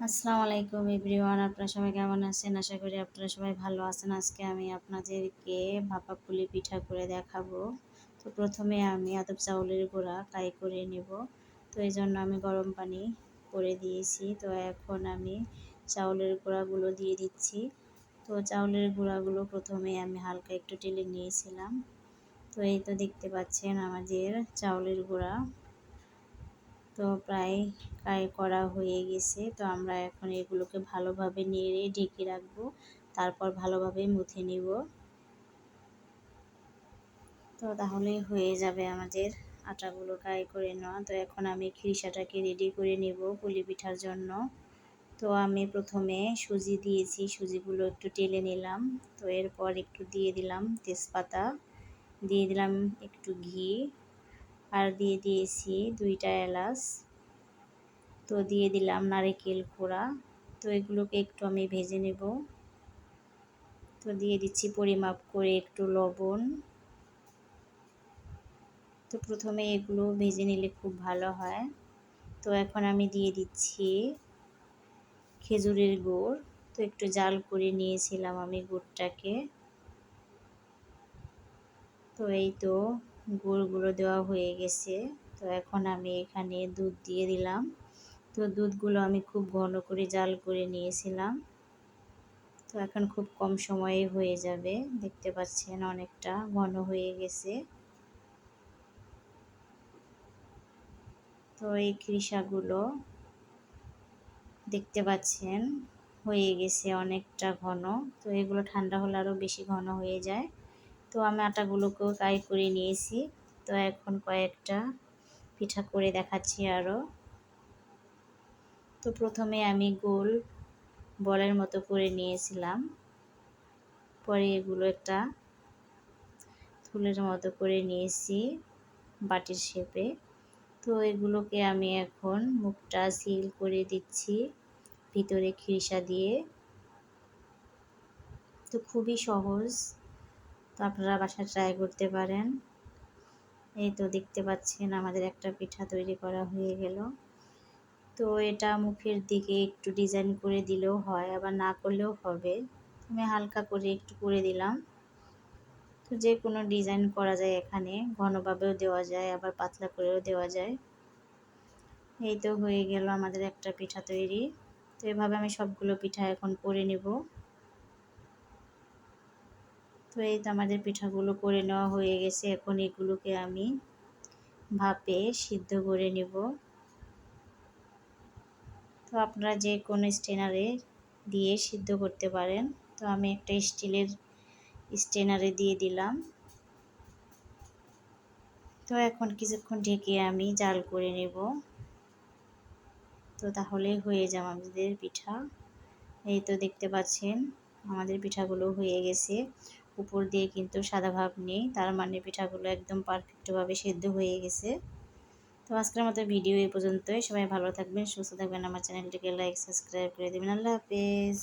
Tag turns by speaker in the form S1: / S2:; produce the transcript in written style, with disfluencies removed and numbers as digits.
S1: আসসালামু আলাইকুম এভরিওয়ান, আপনারা সবাই কেমন আছেন? আশা করি আপনারা সবাই ভালো আছেন। আজকে আমি আপনাদেরকে ভাপা পুলি পিঠা করে দেখাবো। তো প্রথমে আমি আতপ চাউলের গুঁড়া ফ্রাই করে নেব। তো এই জন্য আমি গরম পানি করে দিয়েছি। তো এখন আমি চাউলের গুঁড়াগুলো দিয়ে দিচ্ছি। তো চাউলের গুঁড়াগুলো প্রথমে আমি হালকা একটু টেলে নিয়েছিলাম। তো এই তো দেখতে পাচ্ছেন আমাদের চাউলের গুঁড়া তো প্রায় ফ্রাই করা হয়ে গেছে। তো আমরা এখন এগুলোকে ভালোভাবে নেড়ে ঢেকে রাখবো, তারপর ভালোভাবে মুথে নিব। তো তাহলেই হয়ে যাবে আমাদের আটাগুলো ফ্রাই করে নেওয়া। তো এখন আমি খিরিসাটাকে রেডি করে নেব পুলি পিঠার জন্য। তো আমি প্রথমে সুজি দিয়েছি, সুজিগুলো একটু টেলে নিলাম। তো এরপর একটু দিয়ে দিলাম তেজপাতা, দিয়ে দিলাম একটু ঘি, আর দিয়ে দিয়েছি 2টা এলাচ। তো দিয়ে দিলাম নারকেল কোড়া। তো এগুলোকে একটু আমি ভেজে নেব। তো দিয়ে দিচ্ছি পরিমাপ করে একটু লবণ। তো প্রথমে এগুলো ভেজে নিলে খুব ভালো হয়। তো এখন আমি দিয়ে দিচ্ছি খেজুরের গুড়। তো একটু জাল করে নিয়েছিলাম আমি গুড়টাকে। তো এই তো গুড়গুলো দেওয়া হয়ে গেছে। তো এখন আমি এখানে দুধ দিয়ে দিলাম। তো দুধগুলো আমি খুব ঘন করে জাল করে নিয়েছিলাম। তো এখন খুব কম সময়ে হয়ে যাবে, দেখতে পাচ্ছেন অনেকটা ঘন হয়ে গেছে। তো এই খিরিসাগুলো দেখতে পাচ্ছেন হয়ে গেছে অনেকটা ঘন। তো এগুলো ঠান্ডা হলে আরও বেশি ঘন হয়ে যায়। তো আমি আটাগুলোকেও ফ্রাই করে নিয়েছি। তো এখন কয়েকটা পিঠা করে দেখাচ্ছি আরও। তো প্রথমে আমি গোল বলের মতো করে নিয়েছিলাম, পরে এগুলো একটা ফুলের মতো করে নিয়েছি বাটির শেপে। তো এগুলোকে আমি এখন মুখটা সিল করে দিচ্ছি ভিতরে খিরিসা দিয়ে। তো খুবই সহজ, তো আপনারা বাসায় ট্রাই করতে পারেন। এই তো দেখতে পাচ্ছেন আমাদের একটা পিঠা তৈরি করা হয়ে গেল। তো এটা মুখের দিকে একটু ডিজাইন করে দিলেও হয়, আবার না করলেও হবে। আমি হালকা করে একটু করে দিলাম। তো যে কোনো ডিজাইন করা যায়, এখানে ঘনভাবেও দেওয়া যায়, আবার পাতলা করেও দেওয়া যায়। এই তো হয়ে গেল আমাদের একটা পিঠা তৈরি। তো এভাবে আমি সবগুলো পিঠা এখন করে নেব। তো এই তো আমাদের পিঠাগুলো করে নেওয়া হয়ে গেছে। এখন এগুলোকে আমি ভাপে সিদ্ধ করে নেব। তো আপনারা যে কোনো স্ট্রেনারে দিয়ে সিদ্ধ করতে পারেন। তো আমি একটা স্টিলের স্ট্রেনারে দিয়ে দিলাম। তো এখন কিছুক্ষণ ঢেকে আমি জাল করে নেব। তো তাহলেই হয়ে যাবে আমাদের পিঠা। এই তো দেখতে পাচ্ছেন আমাদের পিঠাগুলো হয়ে গেছে। উপর দিয়ে কিন্তু সাদা ভাব নেই, তার মানে পিঠাগুলো একদম পারফেক্টভাবে সেদ্ধ হয়ে গেছে। তো আজকের মতো ভিডিও এই পর্যন্তই। সবাই ভালো থাকবেন, সুস্থ থাকবেন। আমার চ্যানেলটিকে লাইক সাবস্ক্রাইব করে দেবেন। আল্লাহ হাফেজ।